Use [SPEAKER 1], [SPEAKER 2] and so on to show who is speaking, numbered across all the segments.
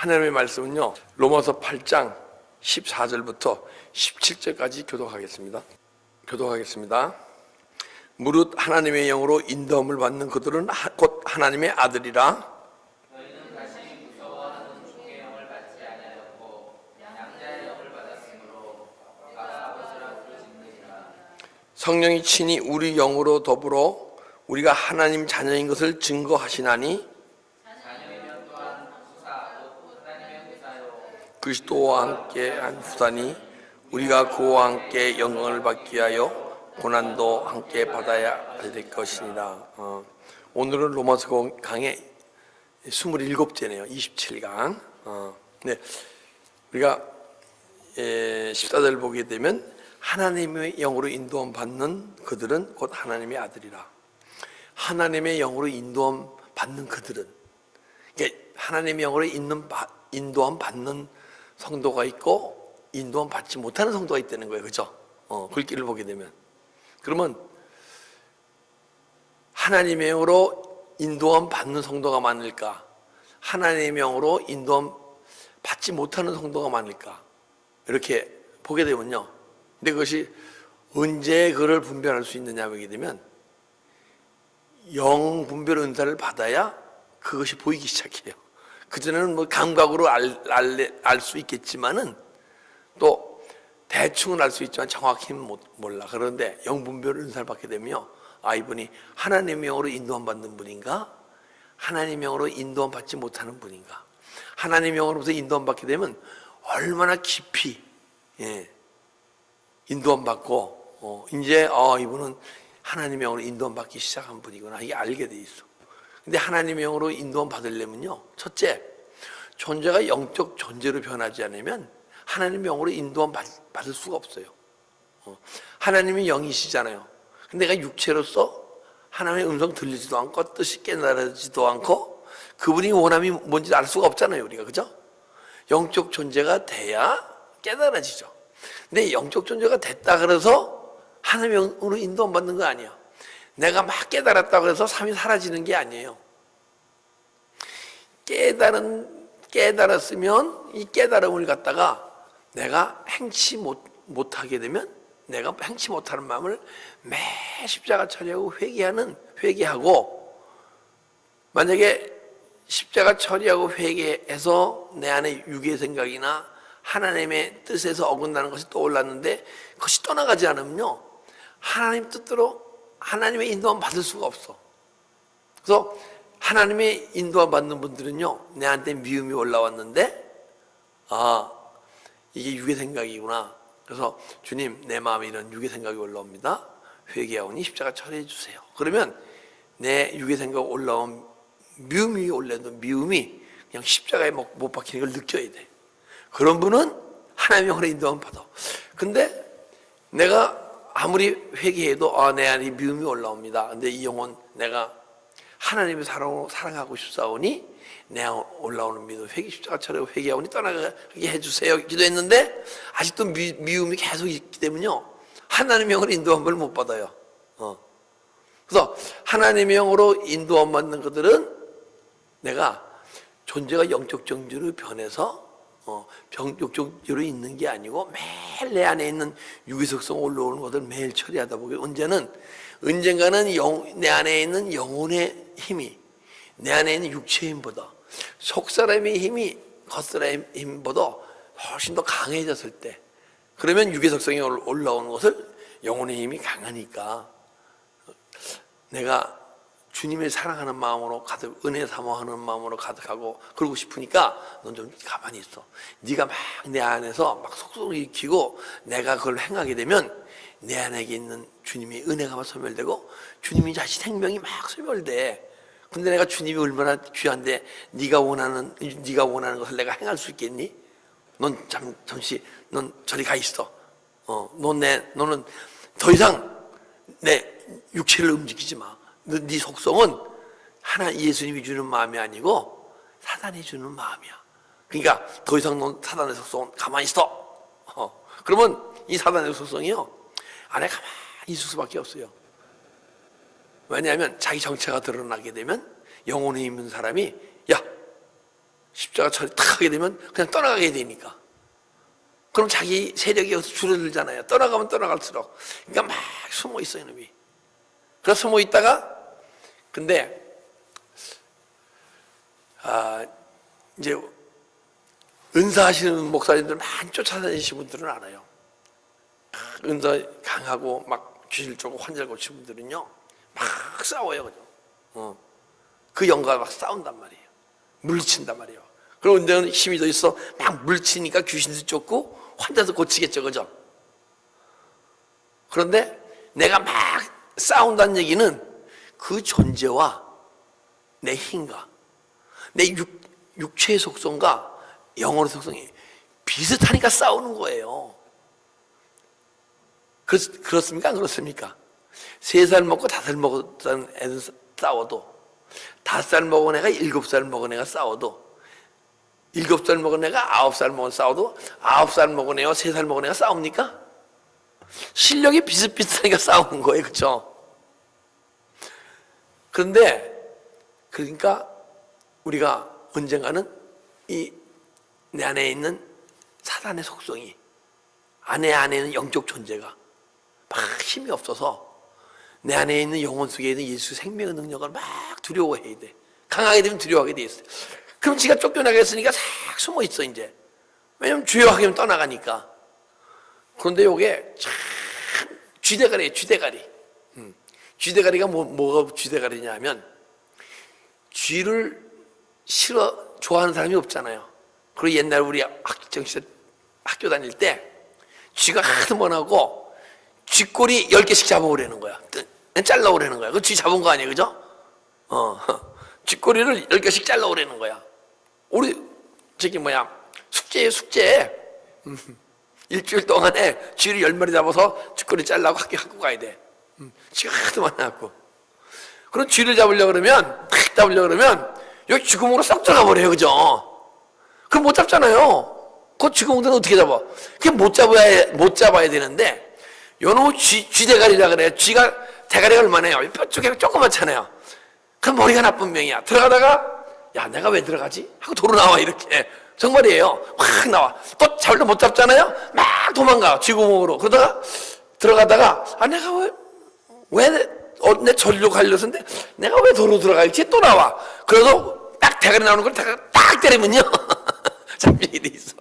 [SPEAKER 1] 하나님의 말씀은요, 로마서 8장 14절부터 17절까지 교독하겠습니다. 무릇 하나님의 영으로 인도함을 받는 그들은 곧 하나님의 아들이라.
[SPEAKER 2] 너희는 다시 무서워하는 종의 영을 받지 아니하였고 양자의 영을 받았으므로 아가 아버지라 부르짖느니라.
[SPEAKER 1] 성령이 친히 우리 영으로 더불어 우리가 하나님 자녀인 것을 증거하시나니
[SPEAKER 2] 자녀이면 또한 후사 곧 하나님의 후사요
[SPEAKER 1] 그리스도와 함께한 후사니 우리가 그와 함께 영광을 받기 위하여 고난도 함께 받아야 될 것이니라. 오늘은 로마서 강의 27제네요. 27강. 네, 우리가 14절 보게 되면 하나님의 영으로 인도함 받는 그들은 곧 하나님의 아들이라. 하나님의 영으로 인도함 받는 그들은, 그러니까 하나님의 영으로 인도함 받는 성도가 있고 인도함 받지 못하는 성도가 있다는 거예요. 그죠? 글귀를 보게 되면. 그러면 하나님의 영으로 인도함 받는 성도가 많을까? 하나님의 영으로 인도함 받지 못하는 성도가 많을까? 이렇게 보게 되면요. 근데 그것이 언제 그를 분별할 수 있느냐 보게 되면 영 분별 은사를 받아야 그것이 보이기 시작해요. 그전에는 뭐 감각으로 알 수 있겠지만은 또 대충은 알 수 있지만 정확히는 몰라. 그런데 영 분별 은사를 받게 되면요, 이분이 하나님의 영으로 인도함 받는 분인가? 하나님의 영으로 인도함 받지 못하는 분인가? 하나님의 영으로부터 인도함 받게 되면 얼마나 깊이 인도함 받고 이제 이분은 하나님의 영으로 인도함 받기 시작한 분이구나, 이게 알게 돼 있어. 근데 하나님의 영으로 인도함 받으려면요, 첫째, 존재가 영적 존재로 변하지 않으면 하나님의 영으로 인도함 받을 수가 없어요. 하나님이 영이시잖아요. 근데 내가 육체로서 하나님의 음성 들리지도 않고 뜻이 깨달아지도 않고 그분이 원함이 뭔지 알 수가 없잖아요, 우리가. 그죠? 영적 존재가 돼야 깨달아지죠. 근데 영적 존재가 됐다 그래서 하나님의 영으로 인도함 받는 거 아니에요. 내가 막 깨달았다 그래서 삶이 사라지는 게 아니에요. 깨달았으면 이 깨달음을 갖다가 내가 행치 못하게 되면 내가 행치 못하는 마음을 매 십자가 처리하고 회개하고, 만약에 십자가 처리하고 회개해서 내 안에 육의 생각이나 하나님의 뜻에서 어긋나는 것이 떠올랐는데 그것이 떠나가지 않으면요, 하나님 뜻대로 하나님의 인도함 받을 수가 없어. 그래서 하나님의 인도함 받는 분들은요, 내한테 미움이 올라왔는데 이게 육의 생각이구나. 그래서 주님, 내 마음에 이런 육의 생각이 올라옵니다. 회개하오니 십자가 처리해 주세요. 그러면 내 육의 생각 올라온 미움이 그냥 십자가에 못 박히는 걸 느껴야 돼. 그런 분은 하나님의 영으로 인도함 받아. 근데 내가 아무리 회개해도 내 안에 미움이 올라옵니다. 근데 이 영혼 내가 하나님의 사랑하고 싶사오니 내 올라오는 미움 십자가 처리하고 회개하오니 떠나가게 해주세요 기도했는데 아직도 미움이 계속 있기 때문에요, 하나님의 영으로 인도함을 못 받아요. 그래서 하나님의 영으로 인도함 받는 것들은 내가 존재가 영적 존재로 변해서 영적 존재로 있는 게 아니고 매일 내 안에 있는 육의 속성 올라오는 것을 매일 처리하다 보게 언젠가는 내 안에 있는 영혼의 힘이 내 안에 있는 육체의 힘보다, 속사람의 힘이 겉사람의 힘보다 훨씬 더 강해졌을 때, 그러면 육의 속성이 올라오는 것을 영혼의 힘이 강하니까 내가 주님을 사랑하는 마음으로 가득, 은혜 사모하는 마음으로 가득하고 그러고 싶으니까 넌 좀 가만히 있어. 네가 막 내 안에서 막 속속을 익히고 내가 그걸 행하게 되면 내 안에 있는 주님의 은혜가 막 소멸되고 주님이 자신 생명이 막 소멸돼. 근데 내가 주님이 얼마나 귀한데 네가 원하는 것을 내가 행할 수 있겠니? 넌 잠시 넌 저리 가 있어. 너는 더 이상 내 육체를 움직이지 마. 네 속성은 예수님이 주는 마음이 아니고 사단이 주는 마음이야. 그러니까 더 이상 넌 사단의 속성은 가만히 있어. 그러면 이 사단의 속성이요, 안에 가만히 있을 수밖에 없어요. 왜냐하면 자기 정체가 드러나게 되면 영혼에 있는 사람이 야, 십자가 처리 탁 하게 되면 그냥 떠나가게 되니까. 그럼 자기 세력이 여기서 줄어들잖아요. 떠나가면 떠나갈수록. 그러니까 막 숨어 있어 이놈이. 그래서 숨어 있다가 근데 이제 은사하시는 목사님들 많이 쫓아다니시는 분들은 알아요. 은사 강하고 막 귀신을 쫓고 환자를 고치는 분들은요 막 싸워요. 그죠? 그 영과 막 싸운단 말이에요. 물리친단 말이에요. 그리고 은사는 힘이 더 있어 막 물리치니까 귀신도 쫓고 환자도 고치겠죠. 그죠? 그런데 내가 막 싸운다는 얘기는 그 존재와 내 힘과 내 육체의 속성과 영혼의 속성이 비슷하니까 싸우는 거예요. 그렇습니까? 안 그렇습니까? 3살 먹고 5살 먹었다는 애들 싸워도 5살 먹은 애가 7살 먹은 애가 싸워도 7살 먹은 애가 9살 먹은 싸워도 9살 먹은 애와 3살 먹은 애가 싸웁니까? 실력이 비슷비슷하니까 싸우는 거예요. 그렇죠? 그런데 그러니까 우리가 언젠가는 이 내 안에 있는 사단의 속성이 내 안에 있는 영적 존재가 막 힘이 없어서 내 안에 있는 영혼 속에 있는 예수 생명의 능력을 막 두려워해야 돼. 강하게 되면 두려워하게 돼 있어요. 그럼 지가 쫓겨나겠으니까 싹 숨어 있어 이제. 왜냐면 죄악이면 떠나가니까. 그런데 요게 참 쥐대가리예요. 쥐대가리. 쥐대가리가 뭐가 쥐대가리냐 하면 쥐를 좋아하는 사람이 없잖아요. 그리고 옛날 우리 학교 다닐 때 쥐가 하도 원하고 쥐꼬리 10개씩 잡아오라는 거야. 잘라오라는 거야. 그 쥐 잡은 거 아니에요. 그죠? 쥐꼬리를 10개씩 잘라오라는 거야. 우리 숙제예요. 숙제. 일주일 동안에 쥐를 10마리 잡아서 쥐꼬리 잘라고 학교 갖고 가야 돼. 쥐가 하도 많아갖고. 그럼 쥐를 잡으려고 그러면 여기 쥐구멍으로 쏙 들어가 버려요. 그죠? 그럼 못 잡잖아요. 그 쥐구멍들은 어떻게 잡아? 그게 못 잡아야 되는데 요놈의 쥐대가리라 그래요. 쥐가 대가리가 얼마나요? 뼈쪽이 조그맣잖아요. 그럼 머리가 나쁜 명이야. 들어가다가 야 내가 왜 들어가지? 하고 도로 나와 이렇게. 정말이에요. 확 나와. 또 잡으려 못 잡잖아요. 막 도망가 쥐구멍으로. 그러다가 들어가다가 내가 내 절로 가려서인데 내가 왜 도로 들어갈지 또 나와. 그래서 딱 대가리 나오는 걸 딱 때리면요 잡히게 돼 있어.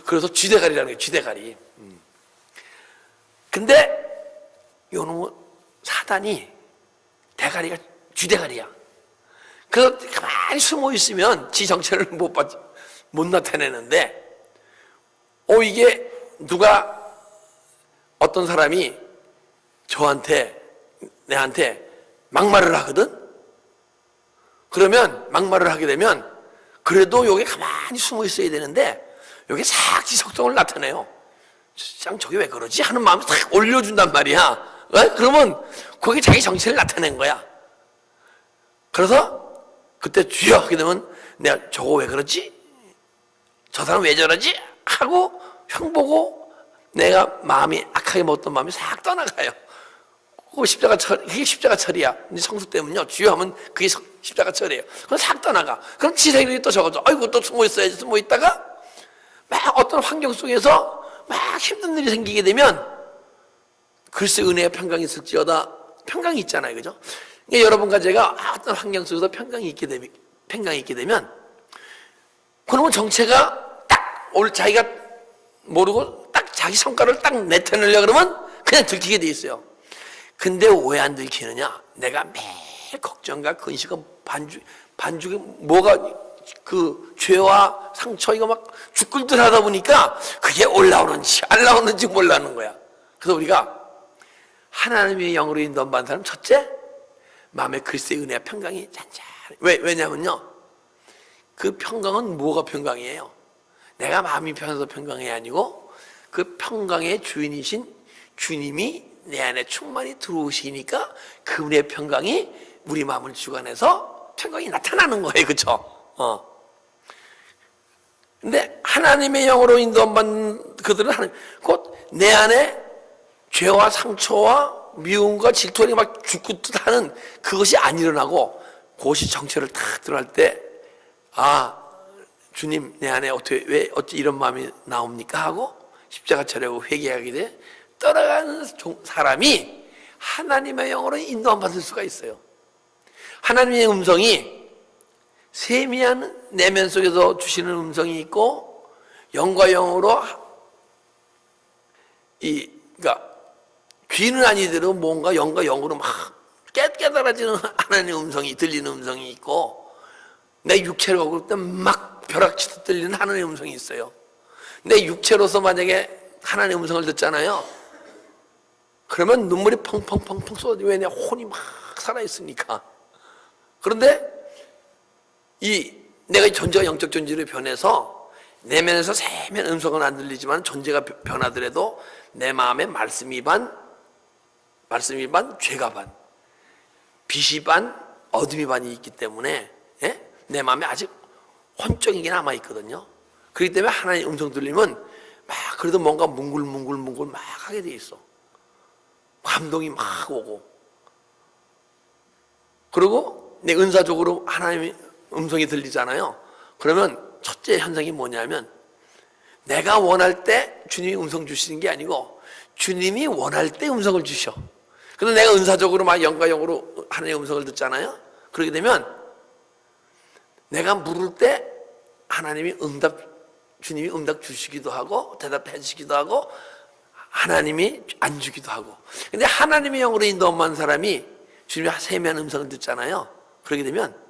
[SPEAKER 1] 그래서 쥐대가리라는 거예요. 쥐대가리. 근데 요놈의 사단이 대가리가 쥐대가리야. 그래서 가만히 숨어 있으면 지 정체를 못 나타내는데 이게 어떤 사람이 내한테 막말을 하거든? 그러면 막말을 하게 되면 그래도 여기 가만히 숨어 있어야 되는데 여기 싹 지 속성을 나타내요. 참 저게 왜 그러지? 하는 마음이 싹 올려준단 말이야. 그러면 거기 자기 정체를 나타낸 거야. 그래서 그때 주여 하게 되면 내가 저거 왜 그러지? 저 사람 왜 저러지? 하고 형 보고 내가 마음이 악하게 먹었던 마음이 싹 떠나가요. 그게 십자가 처리야. 성수 때문요. 주여 하면 그게 십자가 처리예요. 그럼 싹 떠나가. 그럼 지생이 또 적어줘. 아이고 또 숨어 있어야지. 숨어 있다가 막 어떤 환경 속에서 막 힘든 일이 생기게 되면 글쎄 은혜의 평강이 있을지어다. 평강이 있잖아요. 그죠? 그러니까 여러분과 제가 어떤 환경 속에서 평강이 있게 되면 그러면 정체가 딱 자기가 모르고 딱 자기 성과를 딱 내태내려고 그러면 그냥 들키게 돼 있어요. 근데 왜 안 들키느냐? 내가 매일 걱정과 근심과 반죽이 뭐가 그 죄와 상처 이거 막 죽글들 하다 보니까 그게 올라오는지 안 나오는지 몰라는 거야. 그래서 우리가 하나님의 영으로 인도받는 사람 첫째 마음에 그리스도의 은혜와 평강이 잔잔해. 왜냐면요 그 평강은 뭐가 평강이에요? 내가 마음이 편해서 평강이 아니고 그 평강의 주인이신 주님이 내 안에 충만히 들어오시니까 그 은혜의 평강이 우리 마음을 주관해서 평강이 나타나는 거예요. 그렇죠? 근데 하나님의 영으로 인도받는 그들은 곧 내 안에 죄와 상처와 미움과 질투가 막 죽고 하는 그것이 안 일어나고 그것이 정체를 탁 들어갈 때, 아, 주님 내 안에 어찌 이런 마음이 나옵니까? 하고 십자가 차려고 회개하게 돼 떠나가는 사람이 하나님의 영으로 인도함 받을 수가 있어요. 하나님의 음성이 세미한 내면 속에서 주시는 음성이 있고, 영과 영으로 그러니까 귀는 아니더라도 뭔가 영과 영으로 막 깨달아지는 하나님의 음성이 들리는 음성이 있고, 내 육체로 그럴 때 막 벼락치듯 들리는 하나님의 음성이 있어요. 내 육체로서 만약에 하나님의 음성을 듣잖아요. 그러면 눈물이 펑펑펑펑 쏟아지고, 왜 내 혼이 막 살아있으니까. 그런데 내가 존재가 영적 존재로 변해서 내면에서 세면 음성은 안 들리지만 존재가 변하더라도 내 마음에 말씀이 반, 죄가 반, 빛이 반, 어둠이 반이 있기 때문에, 예? 내 마음에 아직 혼적인 게 남아있거든요. 그렇기 때문에 하나님의 음성 들리면 막 그래도 뭔가 뭉글뭉글 막 하게 돼 있어. 감동이 막 오고. 그리고 내 은사적으로 하나님의 음성이 들리잖아요. 그러면 첫째 현상이 뭐냐면, 내가 원할 때 주님이 음성 주시는 게 아니고 주님이 원할 때 음성을 주셔. 그런데 내가 은사적으로 막 영과 영으로 하나님의 음성을 듣잖아요. 그렇게 되면 내가 물을 때 주님이 응답 주시기도 하고 대답해 주시기도 하고 하나님이 안 주기도 하고. 근데 하나님의 영으로 인도한 사람이 주님이 세미한 음성을 듣잖아요. 그렇게 되면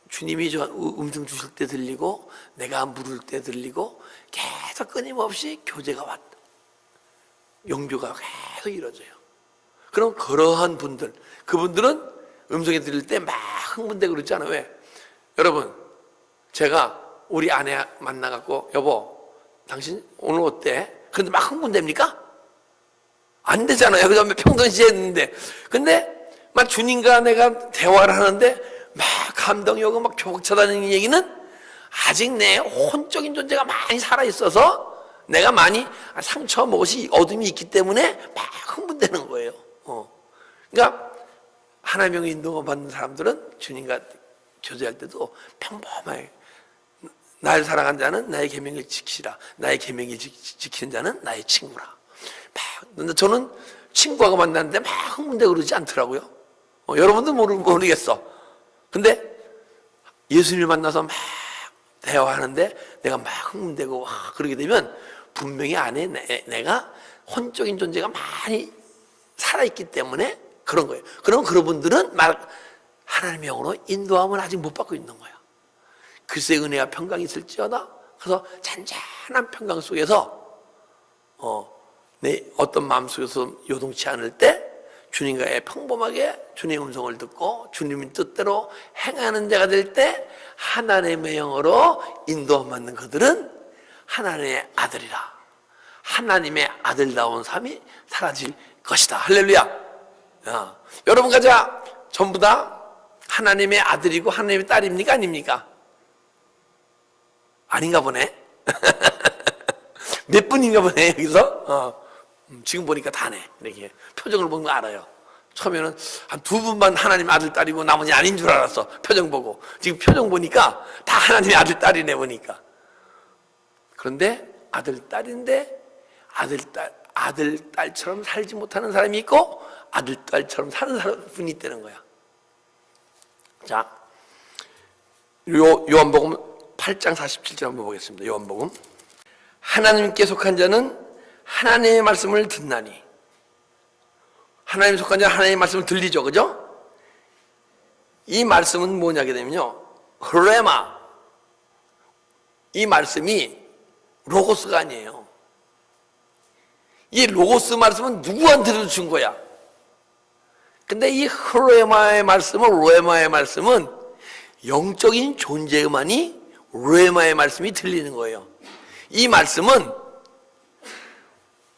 [SPEAKER 1] 주님이 저 음성 주실 때 들리고 내가 물을 때 들리고 계속 끊임없이 교제가 왔다. 영교가 계속 이루어져요. 그럼 그러한 그분들은 음성이 들릴 때 막 흥분되고 그러지 않아요. 왜? 여러분, 제가 우리 아내 만나갖고, 여보, 당신 오늘 어때? 그런데 막 흥분됩니까? 안 되잖아요. 그 다음에 평상시에 했는데. 근데 막 주님과 내가 대화를 하는데 막 감동이 오고 막 교복차다는 얘기는 아직 내 혼적인 존재가 많이 살아있어서 내가 많이 상처, 무엇이 어둠이 있기 때문에 막 흥분되는 거예요. 그러니까 하나님의 인도가 받는 사람들은 주님과 교제할 때도 평범하게, 나를 사랑한 자는 나의 계명을 지키라, 나의 계명을 지키는 자는 나의 친구라. 근데 저는 친구하고 만났는데 막 흥분되고 그러지 않더라고요. 여러분도 모르겠어. 근데 예수님을 만나서 막 대화하는데 내가 막 흥분되고 그러게 되면 분명히 안에 내가 혼적인 존재가 많이 살아있기 때문에 그런 거예요. 그럼 그분들은 하나님의 영으로 인도함을 아직 못 받고 있는 거야. 글쎄 은혜와 평강이 있을지어다. 그래서 잔잔한 평강 속에서 내 어떤 마음속에서 요동치 않을 때 주님과의 평범하게 주님의 음성을 듣고 주님의 뜻대로 행하는 자가 될 때 하나님의 영으로 인도함 받는 그들은 하나님의 아들이라. 하나님의 아들다운 삶이 사라질 것이다. 할렐루야. 여러분과 자 전부 다 하나님의 아들이고 하나님의 딸입니까? 아닙니까? 아닌가 보네. 몇 분인가 보네 여기서. 지금 보니까 다네. 이렇게 표정을 보면 알아요. 처음에는 한 두 분만 하나님 아들 딸이고 나머지 아닌 줄 알았어. 표정 보고. 지금 표정 보니까 다 하나님의 아들 딸이네 보니까. 그런데 아들 딸인데 아들 딸처럼 살지 못하는 사람이 있고 아들 딸처럼 사는 분이 있다는 거야. 자, 요한복음 8장 47절 한번 보겠습니다. 요한복음. 하나님께 속한 자는 하나님의 말씀을 듣나니. 하나님께 속한 자는 하나님의 말씀을 들리죠. 그죠? 이 말씀은 뭐냐게 되면요, 흐레마. 이 말씀이 로고스가 아니에요. 이 로고스 말씀은 누구한테도 준 거야. 근데 이 흐레마의 말씀은 영적인 존재만이 루에마의 말씀이 들리는 거예요. 이 말씀은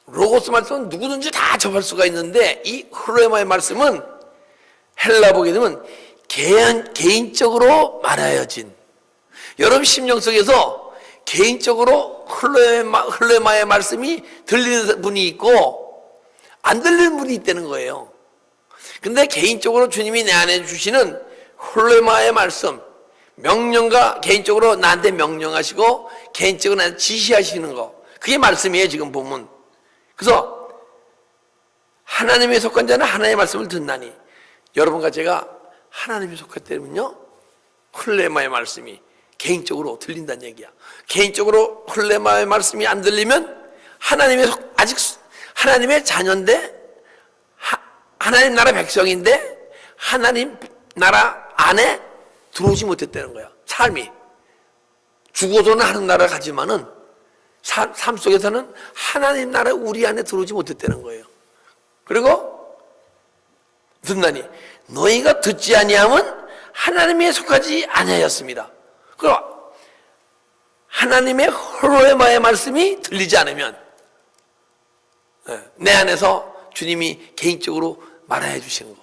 [SPEAKER 1] 로고스 말씀은 누구든지 다 접할 수가 있는데 이 흐레마의 말씀은 헬라 보게 되면 개인적으로 말하여진, 여러분 심령 속에서 개인적으로 흘레마의 말씀이 들리는 분이 있고 안 들리는 분이 있다는 거예요. 근데 개인적으로 주님이 내 안에 주시는 홀레마의 말씀, 명령과 개인적으로 나한테 명령하시고 개인적으로 나한테 지시하시는 거, 그게 말씀이에요. 지금 보면. 그래서 하나님에 속한 자는 하나님의 말씀을 듣나니, 여러분과 제가 하나님에 속할 때면요 홀레마의 말씀이 개인적으로 들린다는 얘기야. 개인적으로 홀레마의 말씀이 안 들리면 아직 하나님의 자녀인데, 하나님 나라 백성인데 하나님 나라 안에 들어오지 못했다는 거야. 삶이 죽어서는 하는 나라 가지만은 삶 속에서는 하나님 나라 우리 안에 들어오지 못했다는 거예요. 그리고 듣나니 너희가 듣지 아니함은 하나님에 속하지 아니하였습니다. 그럼 하나님의 홀레마의 말씀이 들리지 않으면 내 안에서 주님이 개인적으로 말해 주시는 거.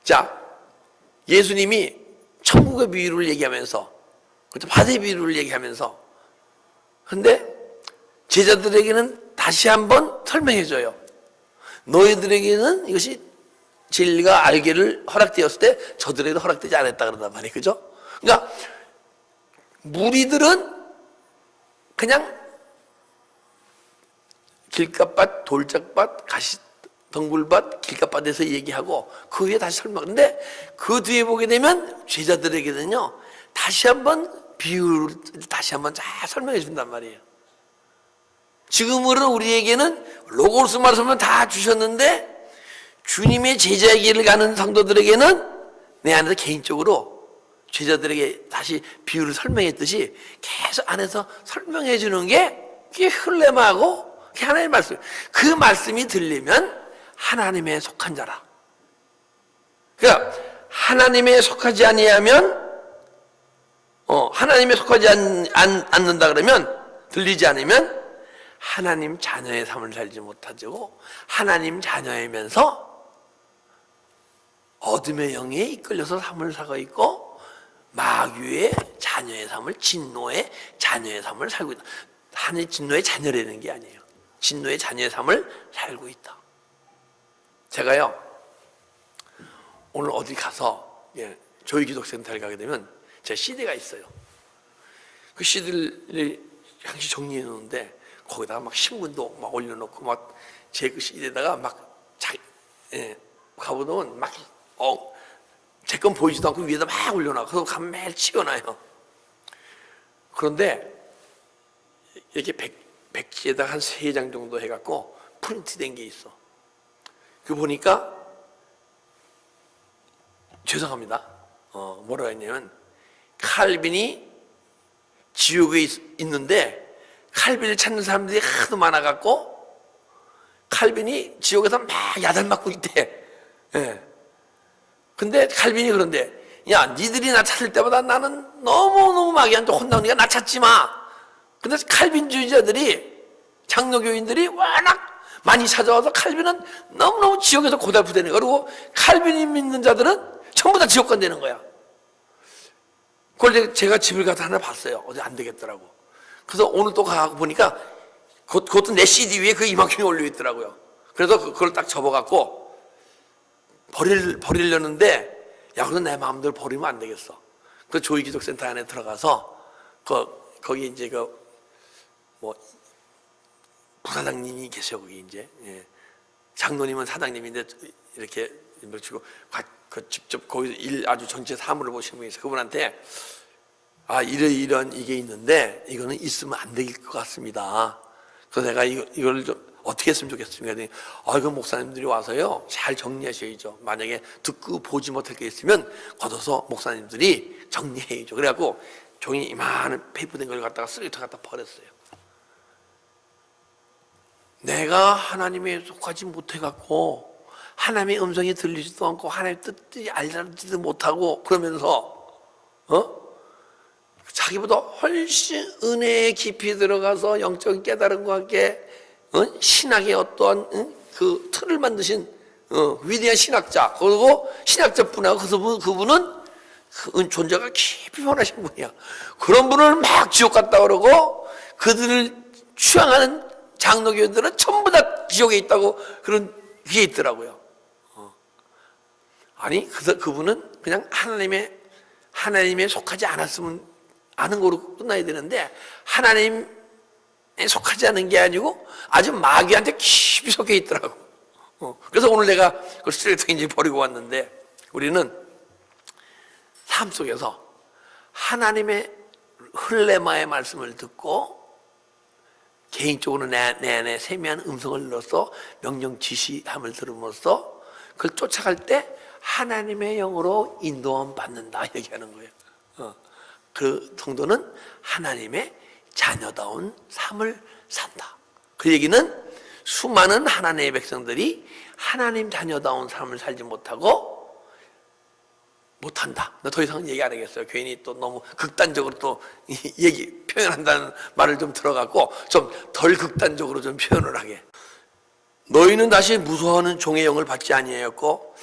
[SPEAKER 1] 자, 예수님이 천국의 비유를 얘기하면서, 바다의 비유를 얘기하면서, 근데 제자들에게는 다시 한번 설명해 줘요. 너희들에게는 이것이 진리가 알기를 허락되었을 때 저들에게도 허락되지 않았다 그런단 말이에요. 그죠? 그러니까 무리들은 그냥 길가밭, 돌짝밭, 덩굴밭, 길가밭에서 얘기하고 그 위에 다시 설명. 근데 그 뒤에 보게 되면 제자들에게는요 다시 한번 비유를 다시 한번 잘 설명해 준단 말이에요. 지금으로는 우리에게는 로고스 말씀을 다 주셨는데 주님의 제자의 길을 가는 성도들에게는 내 안에서 개인적으로 제자들에게 다시 비유를 설명했듯이 계속 안에서 설명해 주는 게 그게 홀레마하고 그게 하나님의 말씀. 그 말씀이 들리면 하나님에 속한 자라. 그러니까 하나님에 속하지 아니하면 하나님에 속하지 않는다 그러면, 들리지 않으면 하나님 자녀의 삶을 살지 못하고 하나님 자녀이면서 어둠의 영에 이끌려서 삶을 살고 있고 마귀의 자녀의 삶을, 진노의 자녀의 삶을 살고 있다. 하나님 진노의 자녀라는 게 아니에요. 진노의 자녀의 삶을 살고 있다. 제가요 오늘 어디 가서 조이 기독센터를 가게 되면 제 CD가 있어요. 그 CD를 항시 정리해 놓는데 거기다가 막 신문도 막 올려놓고 막 제 그 CD에다가 막 가보면 막 제 건 보이지도 않고 위에다 막 올려놔. 그래서 가면 매일 치워놔요. 그런데 이렇게 백지에다가 한 3장 정도 해갖고 프린트된 게 있어. 그 보니까 죄송합니다. 뭐라고 했냐면 칼빈이 지옥에 있는데 칼빈을 찾는 사람들이 하도 많아갖고 칼빈이 지옥에서 막 야단 맞고 있대. 근데 칼빈이 그런데 야 니들이 나 찾을 때마다 나는 너무너무 마귀한테 혼나오니까 나 찾지 마. 근데 칼빈주의자들이 장로교인들이 워낙 많이 찾아와서 칼빈은 너무너무 지옥에서 고달프다는 거야. 그리고 칼빈이 믿는 자들은 전부 다 지옥 간다는 거야. 그걸 제가 집을 가서 하나 봤어요. 어디 안 되겠더라고. 그래서 오늘 또 가고 보니까 그것도 내 CD 위에 그 이만큼이 올려 있더라고요. 그래서 그걸 딱 접어갖고 버리려는데 야 그건 내 마음대로 버리면 안 되겠어. 그 조이 기독센터 안에 들어가서 거기 이제 부사장님이 계셔. 거기 이제 장로님은 사장님인데 이렇게 주고 직접 거기 아주 전체 사물을 보시는 분이 있어요. 그분한테 이런 이게 있는데 이거는 있으면 안 될 것 같습니다. 그래서 내가 이걸 좀 어떻게 했으면 좋겠습니까? 그 목사님들이 와서요 잘 정리하셔야죠. 만약에 듣고 보지 못할 게 있으면 걷어서 목사님들이 정리해야죠. 그래갖고 종이 이만한 페이퍼된 걸 갖다가 쓰레기통 갖다 버렸어요. 내가 하나님에 속하지 못해갖고 하나님의 음성이 들리지도 않고 하나님의 뜻이 알지도 못하고 그러면서 자기보다 훨씬 은혜에 깊이 들어가서 영적인 깨달음과 함께 신학의 어떠한 그 틀을 만드신 위대한 신학자, 그리고 신학자뿐하고 그분은 그 존재가 깊이 변하신 분이야. 그런 분을 막 지옥 갔다 그러고 그들을 추앙하는 장로교인들은 전부 다 지옥에 있다고 그런 게 있더라고요. 아니, 그분은 그냥 하나님에 속하지 않은 거로 끝나야 되는데, 하나님에 속하지 않은 게 아니고 아주 마귀한테 깊이 속해 있더라고. 그래서 오늘 내가 그 쓰레기통에 이제 버리고 왔는데, 우리는 삶 속에서 하나님의 흘레마의 말씀을 듣고 개인적으로 내 안에 세미한 음성을 넣어서 명령 지시함을 들음으로써 그걸 쫓아갈 때 하나님의 영으로 인도함 받는다 얘기하는 거예요. 그 정도는 하나님의 자녀다운 삶을 산다. 그 얘기는 수많은 하나님의 백성들이 하나님 자녀다운 삶을 살지 못한다. 더 이상 얘기 안 하겠어요. 괜히 또 너무 극단적으로 또 표현한다는 말을 좀 들어갖고 좀 덜 극단적으로 좀 표현을 하게. 너희는 다시 무서워하는 종의 영을 받지 아니하였고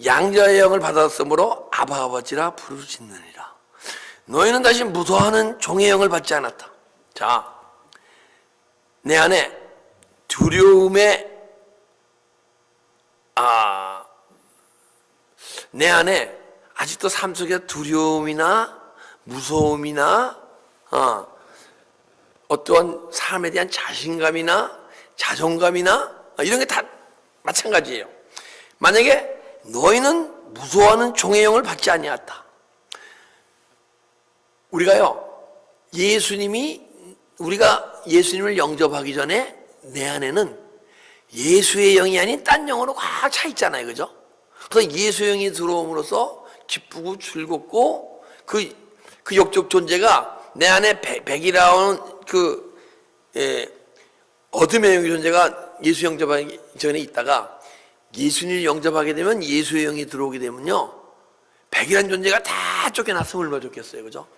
[SPEAKER 1] 양자의 영을 받았으므로 아바 아버지라 부르짖느니라. 너희는 다시 무서워하는 종의 영을 받지 않았다. 자, 내 안에 내 안에 아직도 삶 속에 두려움이나 무서움이나 어떠한 삶에 대한 자신감이나 자존감이나 이런 게 다 마찬가지예요. 만약에 너희는 무서워하는 종의 영을 받지 아니하였다. 우리가 예수님을 영접하기 전에 내 안에는 예수의 영이 아닌 딴 영으로 꽉 차 있잖아요. 그죠? 그래서 예수의 영이 들어옴으로써 기쁘고 즐겁고 그 영적 존재가 내 안에 백이라는 어둠의 영의 존재가 예수 영접하기 전에 있다가 예수님을 영접하게 되면 예수의 영이 들어오게 되면요, 백이라는 존재가 다 쫓겨나서 얼마나 좋겠어요. 그죠?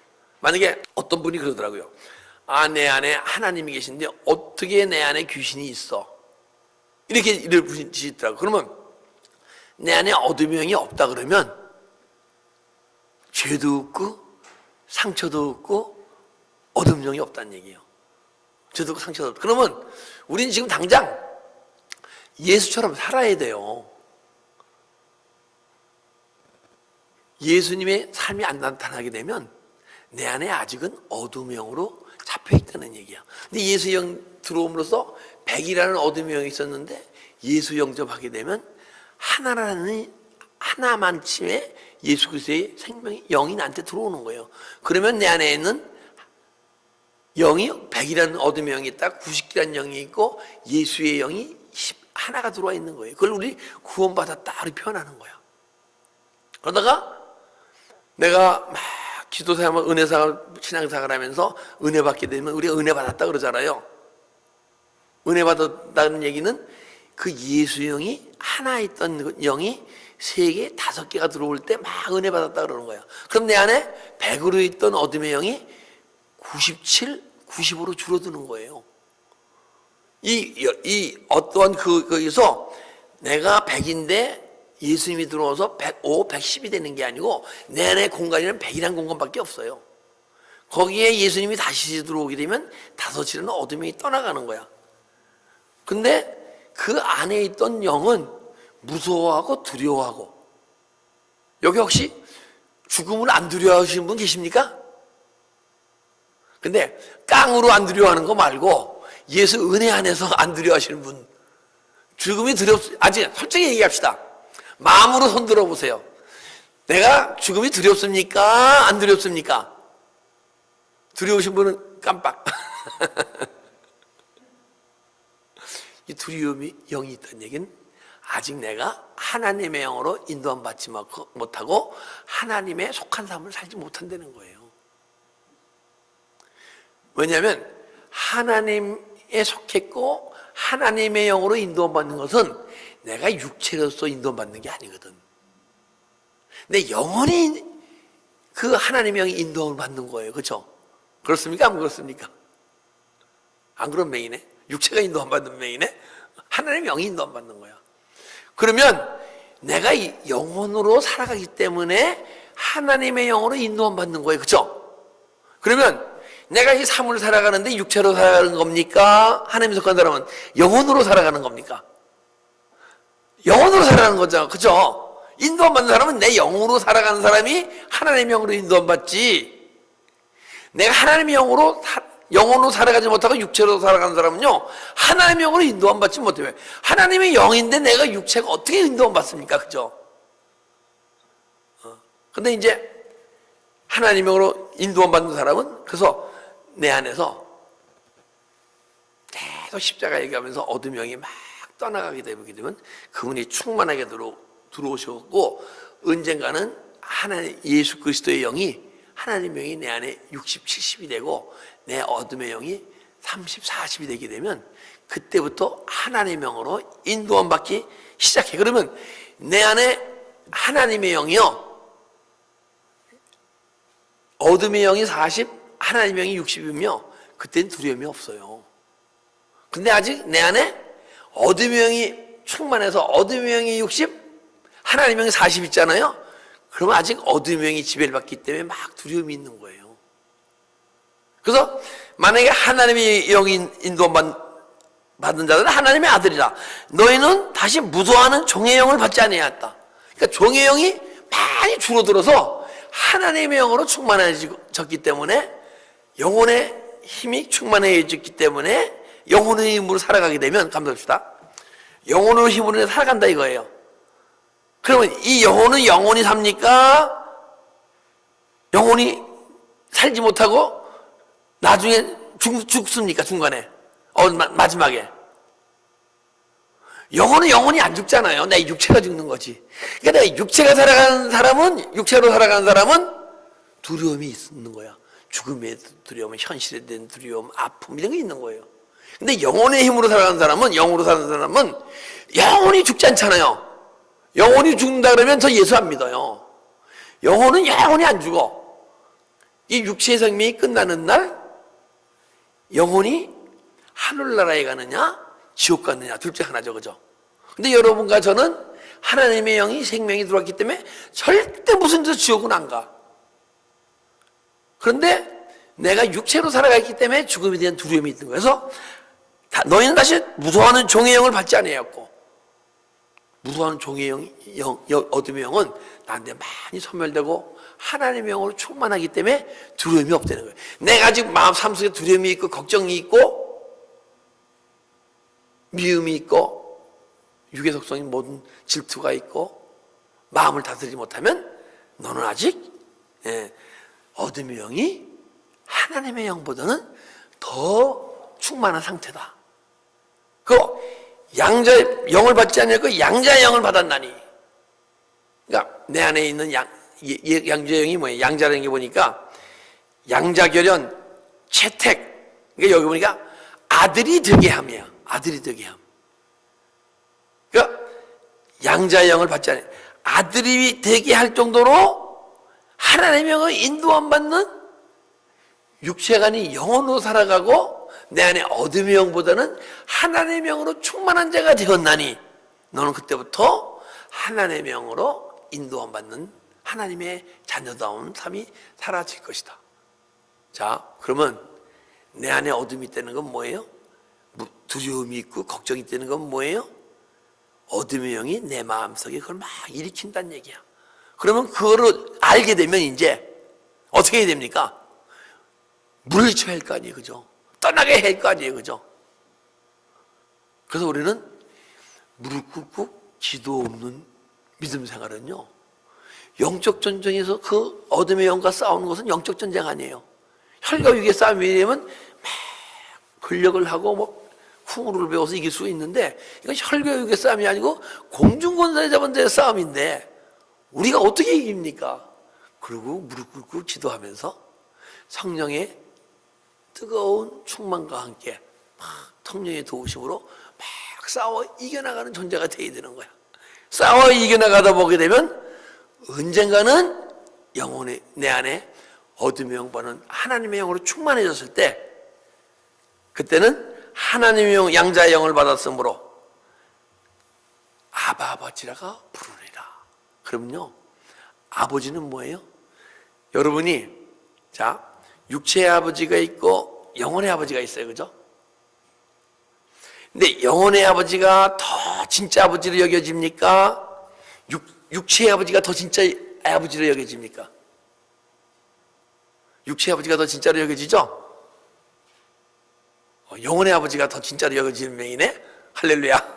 [SPEAKER 1] 만약에 어떤 분이 그러더라고요. 내 안에 하나님이 계신데 어떻게 내 안에 귀신이 있어? 이렇게 부르시더라고요. 그러면 내 안에 어둠의 영이 없다 그러면 죄도 없고 상처도 없고 어둠 영이 없다는 얘기예요. 죄도 없고 상처도 없고. 그러면 우리는 지금 당장 예수처럼 살아야 돼요. 예수님의 삶이 안 나타나게 되면 내 안에 아직은 어둠의 영으로 잡혀있다는 얘기야. 근데 예수 영 들어옴으로써 백이라는 어둠의 영이 있었는데 예수 영접하게 되면 하나만침의 예수 그리스도의 생명의 영이 나한테 들어오는 거예요. 그러면 내 안에 있는 영이 백이라는 어둠의 영이 있다, 90기라는 영이 있고 예수의 영이 하나가 들어와 있는 거예요. 그걸 우리 구원받았다 이렇게 표현하는 거야. 그러다가 내가 막 기도생활, 은혜생활, 신앙생활 하면서 은혜 받게 되면 우리가 은혜 받았다 그러잖아요. 은혜 받았다는 얘기는 그 예수 영이 하나 있던 영이 3개, 5개가 들어올 때 막 은혜 받았다 그러는 거야. 그럼 내 안에 100으로 있던 어둠의 영이 97, 90으로 줄어드는 거예요. 어떠한 거기서 내가 100인데 예수님이 들어와서 105, 110이 되는 게 아니고 내 안에 공간에는 100이라는 공간밖에 없어요. 거기에 예수님이 다시 들어오게 되면 5이라는 어둠이 떠나가는 거야. 근데 그 안에 있던 영은 무서워하고 두려워하고, 여기 혹시 죽음을 안 두려워하시는 분 계십니까? 근데 깡으로 안 두려워하는 거 말고 예수 은혜 안에서 안 두려워하시는 분, 죽음이 아직 솔직히 얘기합시다. 마음으로 손 들어보세요. 내가 죽음이 두렵습니까? 안 두렵습니까? 두려우신 분은 깜빡. 이 두려움이 영이 있다는 얘기는 아직 내가 하나님의 영으로 인도함 받지 못하고 하나님의 속한 삶을 살지 못한다는 거예요. 왜냐하면 하나님에 속했고 하나님의 영으로 인도함 받는 것은 내가 육체로서 인도함 받는 게 아니거든. 근데 영원히 그 하나님의 영이 인도함을 받는 거예요. 그렇죠? 그렇습니까? 안 그렇습니까? 안 그런 맹이네. 육체가 인도함 받는 맹이네. 하나님의 영이 인도함 받는 거야. 그러면 내가 영혼으로 살아가기 때문에 하나님의 영으로 인도함 받는 거예요. 그렇죠? 그러면 내가 이 삶을 살아가는데 육체로 살아가는 겁니까? 하나님이 속한 사람은 영혼으로 살아가는 겁니까? 영혼으로 살아가는 거죠. 그죠? 인도함 받는 사람은 내 영으로 살아가는 사람이 하나님의 영으로 인도함 받지. 내가 하나님의 영으로 살아가지 못하고 육체로 살아가는 사람은요, 하나님의 영으로 인도함 받지 못해요. 하나님의 영인데 내가 육체가 어떻게 인도함 받습니까? 그죠? 근데 이제 하나님의 영으로 인도함 받는 사람은 그래서 내 안에서 계속 십자가 얘기하면서 어둠의 영이 막 떠나가게 되면 그분이 충만하게 들어오셨고, 언젠가는 하나님 예수 그리스도의 영이, 하나님의 영이 내 안에 60, 70이 되고 내 어둠의 영이 30, 40이 되게 되면 그때부터 하나님의 영으로 인도함 받기 시작해. 그러면 내 안에 하나님의 영이요, 어둠의 영이 40, 하나님의 영이 60이며 그때는 두려움이 없어요. 근데 아직 내 안에 어둠의 영이 충만해서 어둠의 영이 60, 하나님의 영이 40 있잖아요. 그러면 아직 어둠의 영이 지배를 받기 때문에 막 두려움이 있는 거예요. 그래서 만약에 하나님의 영이 인도함 받은 자들은 하나님의 아들이라. 너희는 다시 무도하는 종의 영을 받지 아니하였다. 그러니까 종의 영이 많이 줄어들어서 하나님의 영으로 충만해졌기 때문에, 영혼의 힘이 충만해졌기 때문에 영혼의 힘으로 살아가게 되면, 감사합시다, 영혼의 힘으로 살아간다 이거예요. 그러면 이 영혼은 영혼이 삽니까? 영혼이 살지 못하고 나중에 죽습니까? 중간에 마지막에. 영혼은 영혼이 안 죽잖아요. 내 육체가 죽는 거지. 그러니까 내가 육체가 살아가는 사람은, 육체로 살아가는 사람은 두려움이 있는 거야. 죽음의 두려움, 현실에 대한 두려움, 아픔 이런 게 있는 거예요. 근데 영혼의 힘으로 살아가는 사람은, 영으로 사는 사람은 영혼이 죽지 않잖아요. 영혼이 죽는다 그러면 저 예수 안 믿어요. 영혼은 영혼이 안 죽어. 이 육체의 생명이 끝나는 날 영혼이 하늘나라에 가느냐 지옥 가느냐 둘 중 하나죠. 그죠? 근데 여러분과 저는 하나님의 영이 생명이 들어왔기 때문에 절대 무슨 짓 지옥은 안 가. 그런데 내가 육체로 살아가기 때문에 죽음에 대한 두려움이 있는 거예요. 그래서 너희는 다시 무서워하는 종의 영을 받지 아니하였고, 무서워하는 종의 어둠의 영은 나한테 많이 소멸되고 하나님의 영으로 충만하기 때문에 두려움이 없다는 거예요. 내가 지금 마음 삶속에 두려움이 있고 걱정이 있고 미움이 있고 육의 속성인 모든 질투가 있고 마음을 다스리지 못하면 너는 아직 어둠의 영이 하나님의 영보다는 더 충만한 상태다. 그 양자의 영을 받지 않았고 양자의 영을 받았나니. 그러니까 내 안에 있는 양자의 영이 뭐예요? 양자라는 게 보니까 양자결연, 채택. 그러니까 여기 보니까 아들이 되게 함이야. 아들이 되게 함. 그러니까 양자의 영을 받지 않아요. 아들이 되게 할 정도로 하나님의 영을 인도함 받는 육체가 아닌 영혼으로 살아가고 내 안에 어둠의 영보다는 하나님의 영으로 충만한 자가 되었나니 너는 그때부터 하나님의 영으로 인도함 받는 하나님의 자녀다운 삶이 사라질 것이다. 자, 그러면 내 안에 어둠이 있다는 건 뭐예요? 두려움이 있고 걱정이 있다는 건 뭐예요? 어둠의 영이 내 마음속에 그걸 막 일으킨다는 얘기야. 그러면 그거를 알게 되면 이제 어떻게 해야 됩니까? 물리쳐야 할 거 아니에요. 그죠? 떠나게 할 거 아니에요. 그죠? 그래서 우리는 무릎 꿇고 기도 없는 믿음 생활은요, 영적 전쟁에서 그 어둠의 영과 싸우는 것은 영적 전쟁 아니에요. 혈과 육의 싸움이라면 막 근력을 하고 뭐 쿵으로를 배워서 이길 수 있는데 이건 혈과 육의 싸움이 아니고 공중권세 잡은 데의 싸움인데 우리가 어떻게 이깁니까? 그리고 무릎 꿇고 기도하면서 성령의 뜨거운 충만과 함께 막 성령의 도우심으로 막 싸워 이겨나가는 존재가 되어야 되는 거야. 싸워 이겨나가다 보게 되면 언젠가는 영혼의 내 안에 어둠의 영과는 하나님의 영으로 충만해졌을 때 그때는 하나님의 영, 양자의 영을 받았으므로 아바 아버지라가 부르리라. 그러면요, 아버지는 뭐예요? 여러분이 자 육체의 아버지가 있고 영혼의 아버지가 있어요. 그죠? 근데 영혼의 아버지가 더 진짜 아버지로 여겨집니까? 육체의 아버지가 더 진짜 아버지로 여겨집니까? 육체의 아버지가 더 진짜로 여겨지죠? 영혼의 아버지가 더 진짜로 여겨지는 명이네? 할렐루야.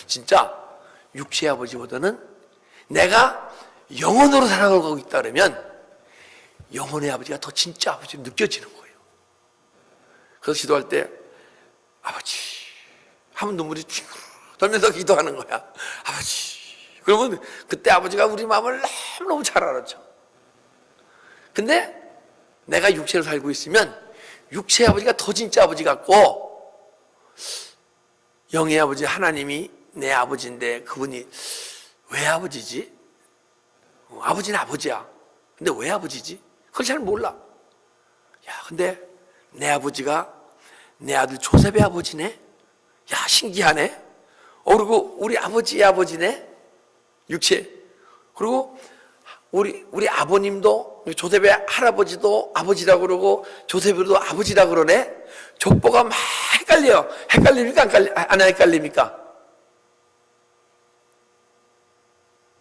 [SPEAKER 1] 진짜 육체의 아버지보다는 내가 영혼으로 살아가고 있다 그러면 영혼의 아버지가 더 진짜 아버지로 느껴지는 거예요. 그래서 기도할 때 아버지 하면 눈물이 쭉 돌면서 기도하는 거야. 아버지. 그러면 그때 아버지가 우리 마음을 너무너무 잘 알았죠. 근데 내가 육체로 살고 있으면 육체의 아버지가 더 진짜 아버지 같고 영의 아버지 하나님이 내 아버지인데 그분이 왜 아버지지? 아버지는 아버지야. 근데 왜 아버지지? 그걸 잘 몰라. 야, 근데 내 아버지가 내 아들 조셉의 아버지네? 야, 신기하네? 그리고 우리 아버지의 아버지네? 육체. 그리고 우리 아버님도 조셉의 할아버지도 아버지라고 그러고 조셉도 아버지라고 그러네? 족보가 막 헷갈려요. 헷갈립니까? 안 헷갈립니까?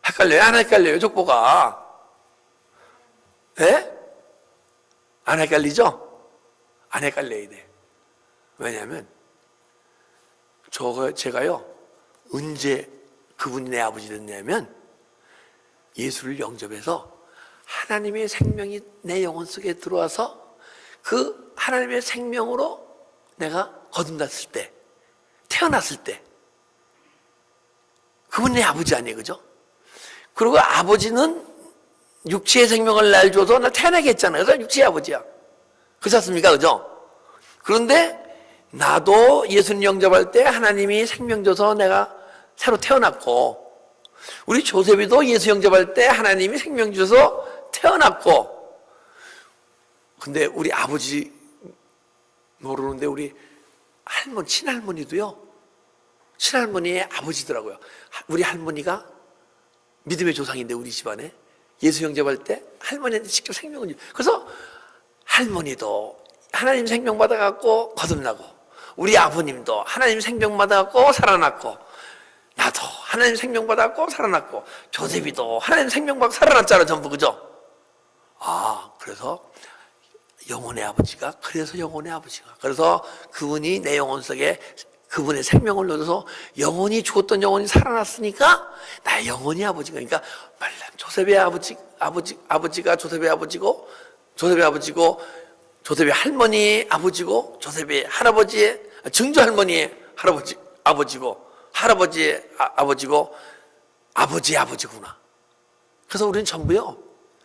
[SPEAKER 1] 헷갈려요? 안 헷갈려요? 족보가. 예? 안 헷갈리죠? 안 헷갈려야 돼. 왜냐하면 제가요 언제 그분이 내 아버지 됐냐면 예수를 영접해서 하나님의 생명이 내 영혼 속에 들어와서 그 하나님의 생명으로 내가 거듭났을 때, 태어났을 때 그분이 내 아버지 아니에요, 그죠? 그리고 아버지는 육체의 생명을 날 줘서 나 태어나게 했잖아요. 그래서 육체의 아버지야. 그렇지 않습니까? 그죠? 그런데 나도 예수님 영접할 때 하나님이 생명 줘서 내가 새로 태어났고 우리 조셉이도 예수 영접할 때 하나님이 생명 줘서 태어났고 근데 우리 아버지 모르는데 우리 할머니, 친할머니도요 친할머니의 아버지더라고요. 우리 할머니가 믿음의 조상인데 우리 집안에 예수 영접할 때 할머니한테 직접 생명을 줘. 그래서 할머니도 하나님 생명 받아갖고 거듭나고 우리 아버님도 하나님 생명 받아갖고 살아났고 나도 하나님 생명 받았고 살아났고 조셉이도 하나님 생명 받고 살아났잖아 전부. 그죠? 그래서 영혼의 아버지가 그래서 그분이 내 영혼 속에 그분의 생명을 넣어서 영혼이 죽었던 영혼이 살아났으니까 나의 영혼이 아버지가 그러니까 말하면 조셉의 아버지가 조셉의 아버지고 조셉의 아버지고 조셉의 할머니의 아버지고 조셉의 할아버지의 증조 할머니의 아버지고 할아버지의 아버지고 아버지의 아버지구나. 그래서 우리는 전부요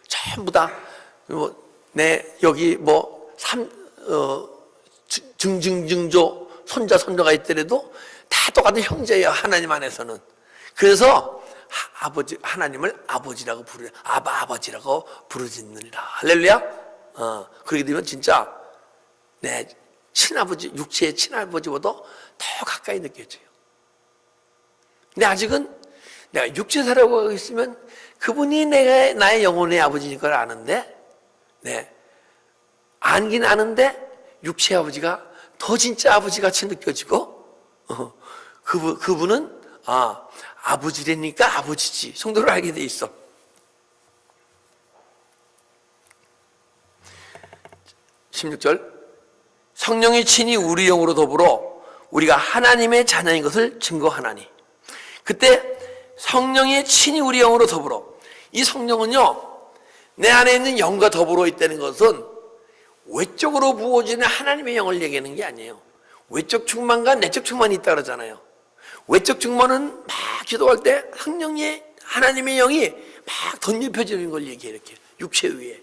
[SPEAKER 1] 전부 다 여기 증증증조 손자 손녀가 있더라도 다 똑같은 형제예요 하나님 안에서는. 그래서 하나님을 아버지라고 아버지라고 부르짖느니라. 할렐루야. 그렇게 되면 진짜 내 친아버지 육체의 친아버지보다 더 가까이 느껴져요. 근데 아직은 내가 육체 살아가고 있으면 그분이 나의 영혼의 아버지인 걸 아는데 알긴 아는데 육체의 아버지가 더 진짜 아버지같이 느껴지고 그분은 아버지라니까 아버지지 정도로 알게 돼 있어. 16절 성령이 친히 우리 영으로 더불어 우리가 하나님의 자녀인 것을 증거하나니. 그때 성령이 친히 우리 영으로 더불어 이 성령은요 내 안에 있는 영과 더불어 있다는 것은 외적으로 부어지는 하나님의 영을 얘기하는 게 아니에요. 외적 충만과 내적 충만이 있다 그러잖아요. 외적 충만은 막 기도할 때 성령의 하나님의 영이 막 덧입혀지는 걸 얘기해요. 이렇게 육체 위에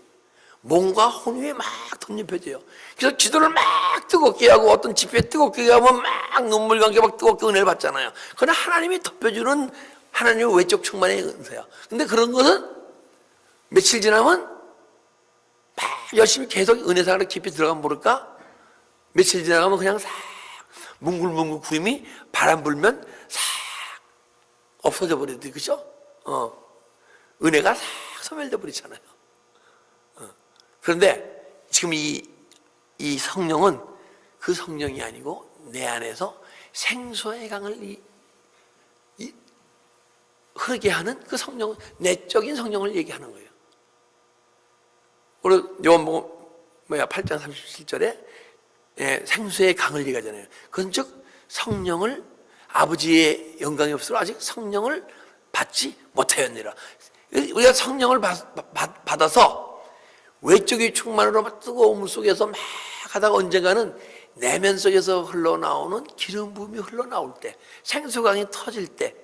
[SPEAKER 1] 몸과 혼 위에 막 덧입혀져요. 그래서 기도를 막 뜨겁게 하고 어떤 집회에 뜨겁게 하면 막 눈물과 함께 막 뜨겁게 은혜를 받잖아요. 그건 하나님이 덮여주는 하나님의 외적 충만의 은사야. 근데 그런 것은 며칠 지나면 막 열심히 계속 은혜사를 깊이 들어가면 모를까? 며칠 지나가면 그냥 싹 뭉글뭉글 구름이 바람 불면 싹 없어져 버리듯이. 그죠? 은혜가 싹 소멸돼 버리잖아요. 그런데 지금 이 성령은 그 성령이 아니고 내 안에서 생수의 강을 흐르게 하는 그 성령, 내적인 성령을 얘기하는 거예요. 우리 요한복음 8장 37절에 생수의 강을 얘기하잖아요. 그건 즉 성령을, 아버지의 영광이 없으므로 아직 성령을 받지 못하였느니라. 우리가 성령을 받아서 외적인 충만으로 뜨거운 물 속에서 막 하다가 언젠가는 내면 속에서 흘러나오는 기름 부음이 흘러나올 때, 생수강이 터질 때,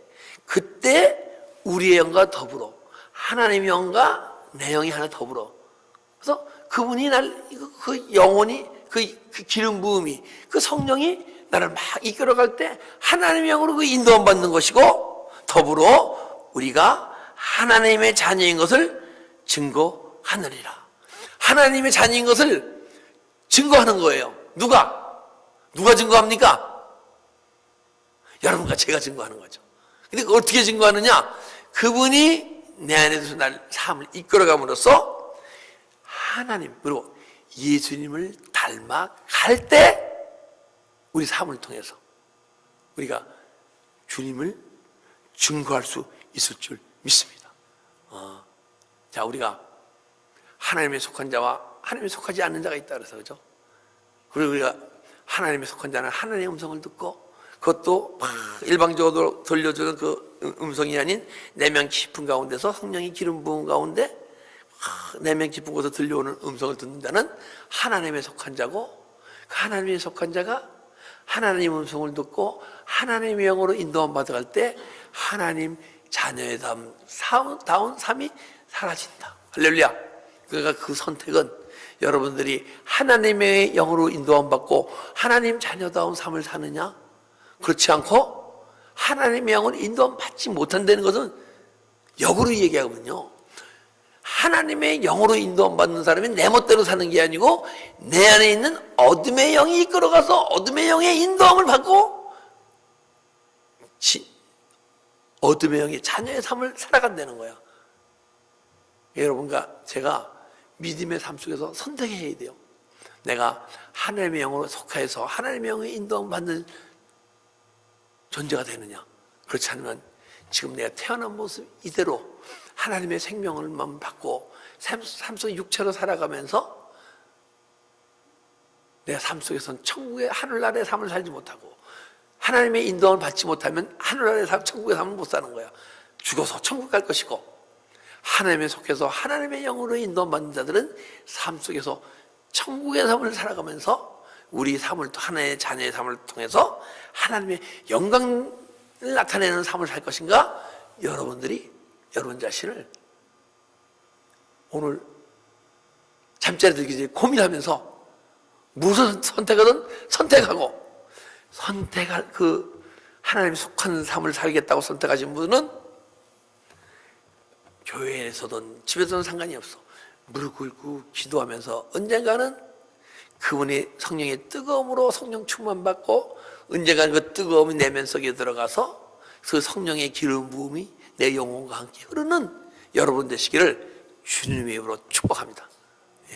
[SPEAKER 1] 그때 우리의 영과 더불어 하나님의 영과 내 영이 하나 더불어, 그래서 그분이 그 영혼이, 그 기름 부음이, 그 성령이 나를 막 이끌어갈 때 하나님의 영으로 그 인도함 받는 것이고, 더불어 우리가 하나님의 자녀인 것을 증거하느니라. 하나님의 자녀인 것을 증거하는 거예요. 누가 증거합니까? 여러분과 제가 증거하는 거죠. 근데 어떻게 증거하느냐? 그분이 내 안에서 날 삶을 이끌어감으로써 하나님, 그리고 예수님을 닮아갈 때 우리 삶을 통해서 우리가 주님을 증거할 수 있을 줄 믿습니다. 자, 우리가 하나님에 속한 자와 하나님에 속하지 않는 자가 있다 그래서, 그죠? 그리고 우리가 하나님에 속한 자는 하나님의 음성을 듣고, 그것도 막 일방적으로 들려주는 그 음성이 아닌 내면 깊은 가운데서 성령이 기름 부은 가운데 내면 깊은 곳에서 들려오는 음성을 듣는 자는 하나님에 속한 자고, 그 하나님에 속한 자가 하나님의 음성을 듣고 하나님의 영으로 인도함 받아갈 때 하나님 자녀의 다운 삶이 사라진다. 할렐루야. 그러니까 그 선택은 여러분들이 하나님의 영으로 인도함 받고 하나님 자녀다운 삶을 사느냐, 그렇지 않고 하나님의 영으로 인도함 받지 못한다는 것은 역으로 얘기하거든요. 하나님의 영으로 인도함 받는 사람이 내 멋대로 사는 게 아니고 내 안에 있는 어둠의 영이 이끌어가서 어둠의 영의 인도함을 받고 어둠의 영이 자녀의 삶을 살아간다는 거야. 여러분과 제가 믿음의 삶 속에서 선택해야 돼요. 내가 하나님의 영으로 속하여서 하나님의 영의 인도함을 받는 존재가 되느냐, 그렇지 않으면 지금 내가 태어난 모습 이대로 하나님의 생명을만 받고 삶 속에 육체로 살아가면서 내 삶 속에서는 천국의 하늘나라의 삶을 살지 못하고 하나님의 인도함을 받지 못하면 하늘나라의 삶, 천국의 삶을 못 사는 거야. 죽어서 천국 갈 것이고, 하나님에 속해서 하나님의 영으로 인도함 받는 자들은 삶 속에서 천국의 삶을 살아가면서 우리 삶을, 하나의 자녀의 삶을 통해서 하나님의 영광을 나타내는 삶을 살 것인가? 여러분들이 여러분 자신을 오늘 잠자리 들기 전에 고민하면서 무슨 선택하든 선택하고, 선택할 그 하나님에 속한 삶을 살겠다고 선택하신 분은 교회에서든 집에서는 상관이 없어. 무릎 꿇고 기도하면서 언젠가는 그분의 성령의 뜨거움으로 성령 충만 받고, 언젠가는 그 뜨거움이 내면 속에 들어가서 그 성령의 기름 부음이 내 영혼과 함께 흐르는 여러분 되시기를 주님의 이름으로 축복합니다.